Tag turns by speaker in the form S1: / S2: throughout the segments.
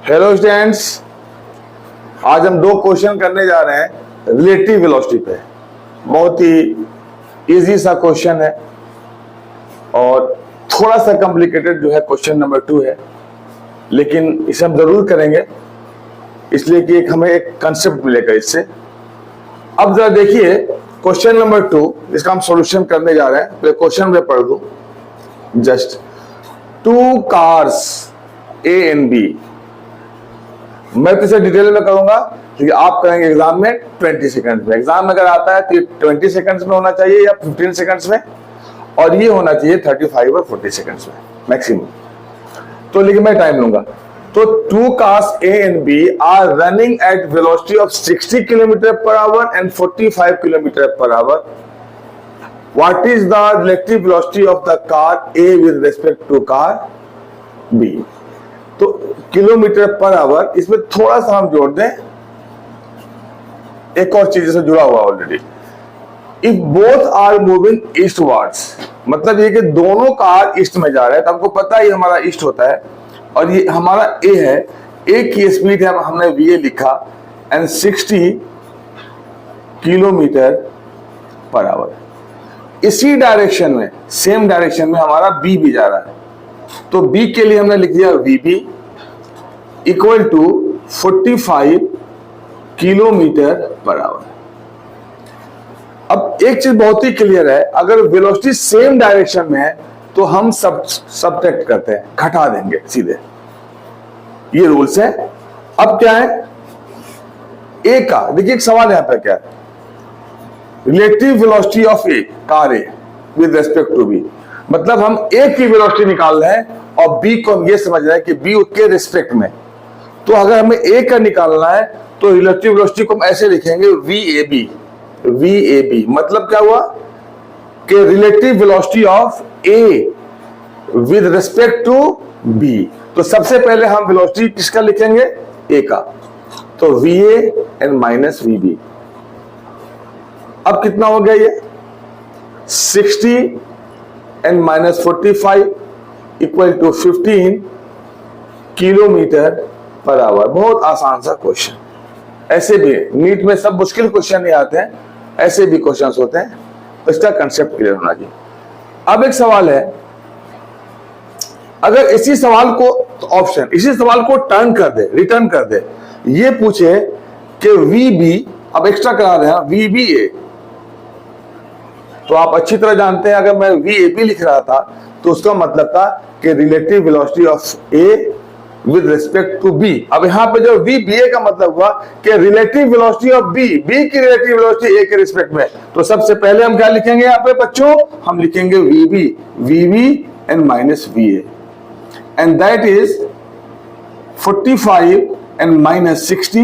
S1: Hello students, आज हम दो क्वेश्चन करने जा रहे हैं रिलेटिव वेलोसिटी पे। बहुत ही इजी सा क्वेश्चन है और थोड़ा सा कॉम्प्लिकेटेड जो है क्वेश्चन नंबर 2 है, लेकिन इसे हम जरूर करेंगे इसलिए कि हमें एक कंसेप्ट मिलेगा इससे। अब जरा देखिए क्वेश्चन नंबर 2, इसका हम सॉल्यूशन करने जा रहे हैं। पहले क्वेश्चन में पढ़ दूं। Just 2 cars A and B, मैं तो इसे डिटेल में करूंगा क्योंकि आप करेंगे एग्जाम में 20 सेकंड में। एग्जाम में अगर आता है तो 20 सेकंड्स में होना चाहिए या 15 सेकंड्स में, और ये होना चाहिए 35 और 40 सेकंड्स में मैक्सिमम। तो लेकिन मैं टाइम लूंगा। तो 2 cars A and B are running at velocity of 60 km/h and 45 km/h. What is the relative velocity of the car A with respect to car B? तो किलोमीटर पर आवर, इसमें थोड़ा सा हम जोड़ दें एक और चीज से जुड़ा हुआ already. If both are moving eastwards, मतलब ये कि दोनों कार ईस्ट में जा रहे हैं, तो आपको पता ही हमारा ईस्ट होता है और ये हमारा ए है। ए की स्पीड है, हमने वी लिखा, एंड 60 km/h। इसी डायरेक्शन में, सेम डायरेक्शन में हमारा बी भी जा रहा है, तो बी के लिए हमने लिख दिया वीबी इक्वल टू 45 km/h। अब एक चीज बहुत ही क्लियर है, अगर वेलोसिटी सेम डायरेक्शन में है तो हम सब्ट्रैक्ट करते हैं, घटा देंगे सीधे, ये रूल्स है। अब क्या है ए का, देखिए एक सवाल यहां पर क्या है, relative velocity of A, car A with respect to B, मतलब हम ए की वेलोसिटी निकाल रहे हैं और बी को हम ये समझ रहे हैं कि बी के रिस्पेक्ट में। तो अगर हमें ए का निकालना है तो रिलेटिव वेलोसिटी को हम ऐसे लिखेंगे वी ए बी, मतलब क्या हुआ कि relative velocity of A with respect to B. तो सबसे पहले हम वेलोसिटी किसका लिखेंगे, ए का, तो V A and minus V B. अब कितना हो गया ये 60 and minus 45 equal to 15 km/h। बहुत आसान सा क्वेश्चन। ऐसे भी नीट में सब मुश्किल क्वेश्चन नहीं आते हैं, ऐसे भी क्वेश्चंस होते हैं, इसका कंसेप्ट क्लियर होना चाहिए। अब एक सवाल है, अगर इसी सवाल को ऑप्शन, इसी सवाल को टर्न कर दे, रिटर्न कर दे, ये पूछे कि वी बी, अब एक्स्ट्रा करा रहे हैं वी बी ए, तो आप अच्छी तरह जानते हैं अगर मैं वी ए बी लिख रहा था तो उसका मतलब था कि relative velocity of A with respect to B. अब यहां पे जो वी बी ए का मतलब हुआ कि relative velocity of B, B की रिलेटिव वेलोसिटी ए के रिस्पेक्ट में। तो सबसे पहले हम क्या लिखेंगे यहाँ पे बच्चों, हम लिखेंगे V B and minus V A, and that is 45 and minus 60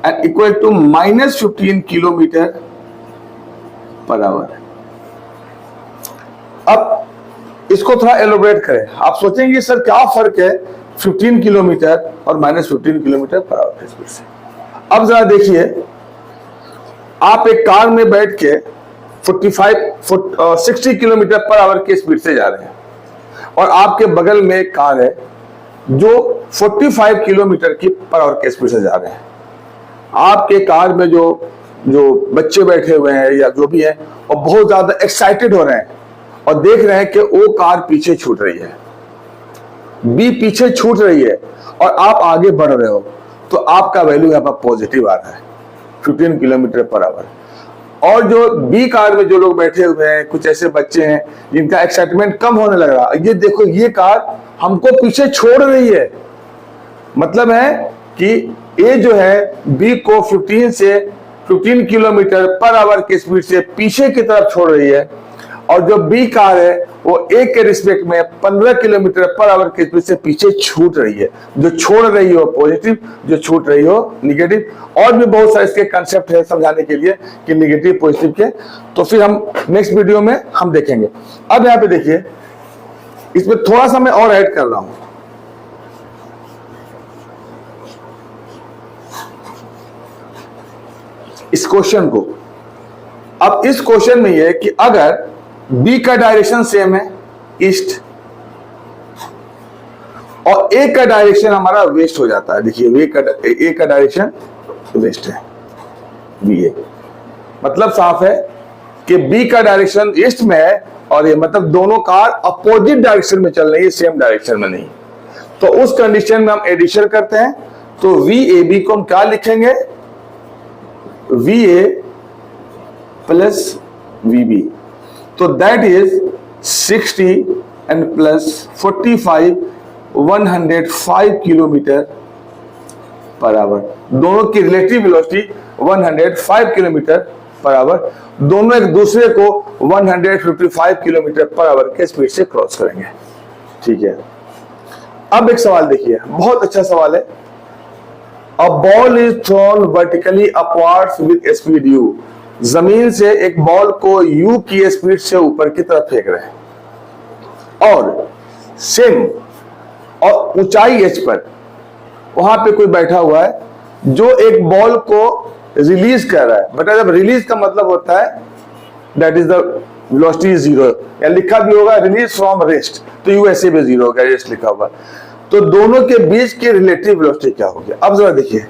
S1: and equal to minus 15 km/h। अब इसको थोड़ा एलोबरेट करें। आप सोचेंगे सर क्या फर्क है 15 किलोमीटर और माइनस 15 km/h के स्पीड से। अब जरा देखिए, आप एक कार में बैठ के 60 km/h की स्पीड से जा रहे हैं और आपके बगल में एक कार है जो 45 km/h की स्पीड से जा रहे हैं। आपके कार में जो बच्चे बैठे हुए हैं या जो भी है, और बहुत ज्यादा एक्साइटेड हो रहे हैं और देख रहे हैं कि वो कार पीछे छूट रही है, बी पीछे छूट रही है और आप आगे बढ़ रहे हो, तो आपका वैल्यू यहां पर पॉजिटिव आ रहा है 15 km/h। और जो बी कार में जो लोग बैठे हुए हैं, कुछ ऐसे बच्चे हैं जिनका एक्साइटमेंट कम होने लग रहा है, ये देखो ये कार हमको पीछे छोड़ रही है, मतलब है कि ए जो है बी को 15 km/h की स्पीड से पीछे की तरफ छोड़ रही है, और जो बी कार है वो ए के रिस्पेक्ट में 15 km/h की स्पीड से पीछे छूट रही है। जो छोड़ रही हो पॉजिटिव, जो छूट रही हो निगेटिव। और भी बहुत सारे इसके कंसेप्ट है समझाने के लिए कि निगेटिव पॉजिटिव के, तो फिर हम नेक्स्ट वीडियो में हम देखेंगे। अब यहां पे देखिए, इसमें थोड़ा सा मैं और ऐड कर रहा हूं। इस क्वेश्चन को, अब इस क्वेश्चन में यह कि अगर बी का डायरेक्शन सेम है ईस्ट और ए का डायरेक्शन हमारा वेस्ट हो जाता है। देखिए ए का डायरेक्शन वेस्ट है, बी ए। मतलब साफ है कि बी का डायरेक्शन ईस्ट में है और ये मतलब दोनों कार अपोजिट डायरेक्शन में चल रही है, सेम डायरेक्शन में नहीं। तो उस कंडीशन में हम एडिशन करते हैं, तो वी ए बी को हम क्या लिखेंगे, V A plus V B. तो that is 60 and plus 45 105 kilometre per hour. दोनों की relative velocity 105 kilometre per hour. दोनों एक दूसरे को 155 किलोमीटर पर आवर के स्पीड से क्रॉस करेंगे। ठीक है, अब एक सवाल देखिए, बहुत अच्छा सवाल है। A ball is thrown vertically upwards with speed u। जमीन से एक बॉल को u की स्पीड से ऊपर की तरफ फेंक रहे हैं और सेम और ऊंचाई h पर वहां पे कोई बैठा हुआ है जो एक बॉल को रिलीज कर रहा है। बट जब रिलीज का मतलब होता है that is the velocity is zero, या लिखा भी होगा रिलीज फ्रॉम रेस्ट, तो यू ऐसे भी जीरो होगा, रेस्ट लिखा होगा। तो दोनों के बीच की रिलेटिव वेलोसिटी क्या होगी। अब जरा देखिए,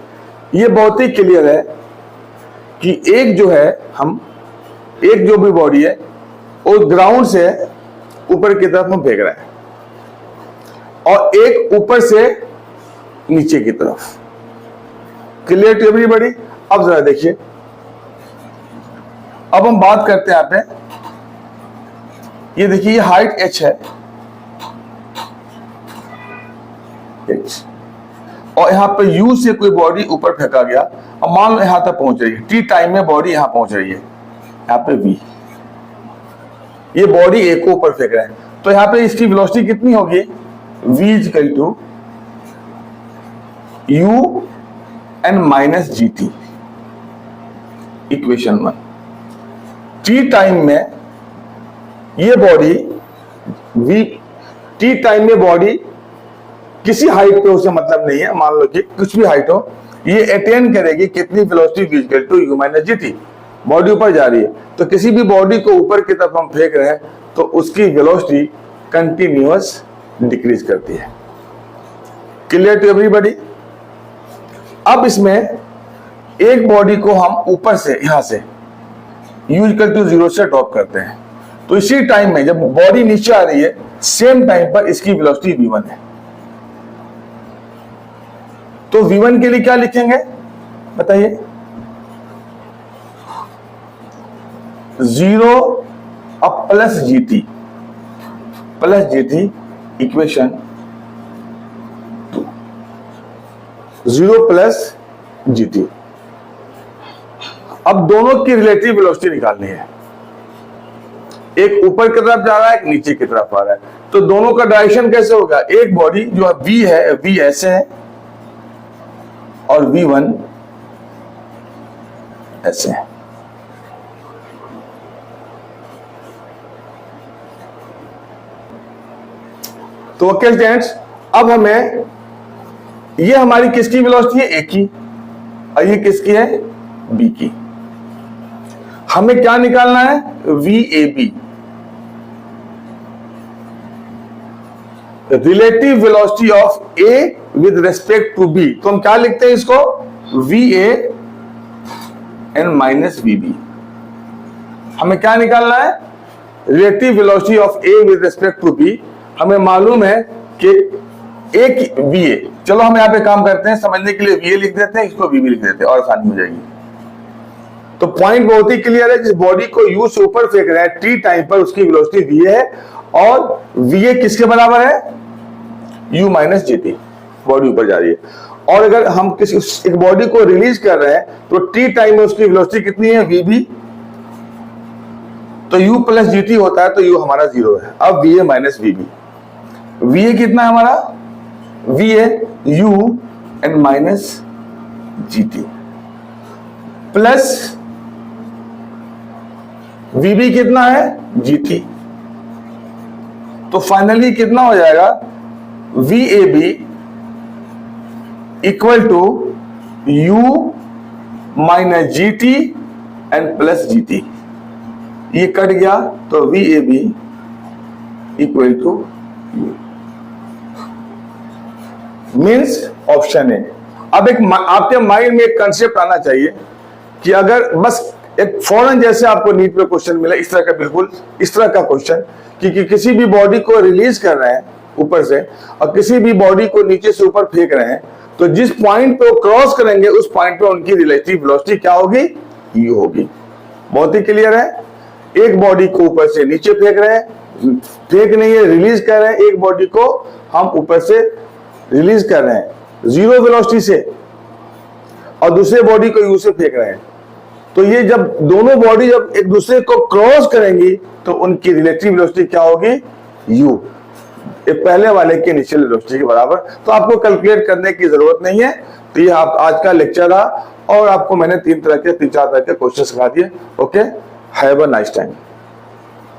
S1: ये बहुत ही क्लियर है कि एक जो भी बॉडी है वो ग्राउंड से ऊपर की तरफ हम फेंक रहे हैं और एक ऊपर से नीचे की तरफ। Clear to everybody. अब जरा देखिए, अब हम बात करते हैं यहाँ पे, ये देखिए ये हाइट h है, h, और यहां पे u से कोई बॉडी ऊपर फेंका गया, अब मान लो यहां तक पहुंच रही है, t टाइम में बॉडी यहां पहुंच रही है, यहां पे v, ये बॉडी a को ऊपर फेंक रहे हैं, तो यहां पे इसकी वेलोसिटी कितनी होगी, v equal to u N minus G T, equation 1। t time में ये बॉडी v, t टाइम में बॉडी किसी हाइट पे उसे मतलब नहीं है, मान लो कि कुछ भी हाइट हो, ये अटेन करेगी कितनी velocity, v equal to u minus G T. Body ऊपर जा रही है, तो किसी भी बॉडी को ऊपर की तरफ हम फेंक रहे हैं तो उसकी वेलोसिटी कंटिन्यूअस डिक्रीज करती है। Clear to everybody. अब इसमें एक बॉडी को हम ऊपर से यहां से u इक्वल टू 0 से ड्रॉप करते हैं, तो इसी टाइम में जब बॉडी नीचे आ रही है सेम टाइम पर इसकी वेलोसिटी v1 है। तो v1 के लिए क्या लिखेंगे बताइए, 0 अब plus GT equation 2, 0 plus GT. अब दोनों की रिलेटिव वेलोसिटी निकालनी है, एक ऊपर की तरफ जा रहा है, एक नीचे की तरफ आ रहा है, तो दोनों का डायरेक्शन कैसे होगा, एक बॉडी जो v है, v ऐसे है और v1 ऐसे है। तो ओके स्टूडेंट्स, अब हमें ये हमारी किसकी वेलोसिटी है, a की, और ये किसकी है, b की। हमें क्या निकालना है, VAB, relative velocity of A with respect to B। तो हम क्या लिखते हैं इसको, VA एंड माइनस VB। हमें क्या निकालना है, relative velocity of A with respect to B। हमें मालूम है कि एक VA, चलो हम यहां पे काम करते हैं, समझने के लिए VA लिख देते हैं, इसको VB लिख देते हैं और आसानी हो जाएगी। तो पॉइंट बहुत ही क्लियर है, जिस बॉडी को u से ऊपर फेंक रहा है t टाइम पर उसकी वेलोसिटी VA है और VA किसके बराबर है, u minus G T. Body ऊपर जा रही है, और अगर हम किसी एक बॉडी को रिलीज कर रहे हैं तो t टाइम में उसकी वेलोसिटी कितनी है, VB, तो u प्लस जी टी होता है, तो u हमारा 0 है। अब VA माइनस VB, VA कितना है हमारा, VA u and minus G T plus VB कितना है, GT। तो फाइनली कितना हो जाएगा, VAB equal to u minus GT and plus GT। ये कट गया तो VAB equal to u। Means option है। अब एक आपके माइंड में एक कंसेप्ट आना चाहिए कि अगर बस एक फौरन जैसे आपको नीट में क्वेश्चन मिला इस तरह का, बिल्कुल इस तरह का क्वेश्चन कि किसी भी बॉडी को रिलीज कर रहे हैं ऊपर से और किसी भी बॉडी को नीचे से ऊपर फेंक रहे हैं, तो जिस पॉइंट पे वो क्रॉस करेंगे उस पॉइंट पे उनकी रिलेटिव वेलोसिटी क्या होगी? यू होगी। बहुत ही क्लियर है। एक बॉडी को ऊपर से नीचे फेंक रहे हैं, फेंक नहीं है, रिलीज कर रहे हैं। एक बॉडी को हम ऊपर से रिलीज कर रहे हैं जीरो वेलोसिटी से और दूसरे बॉडी को यू से फेंक रहे हैं। तो ये जब दोनों बॉडी जब एक दूसरे को क्रॉस करेंगी तो उनकी रिलेटिव वेलोसिटी क्या होगी? यू, ये पहले वाले के इनिशियल वेलोसिटी के बराबर। तो आपको कैलकुलेट करने की जरूरत नहीं है। तो ये आप आज का लेक्चर रहा और आपको मैंने तीन चार तरह के क्वेश्चन सिखा दिए। Okay, have a nice time.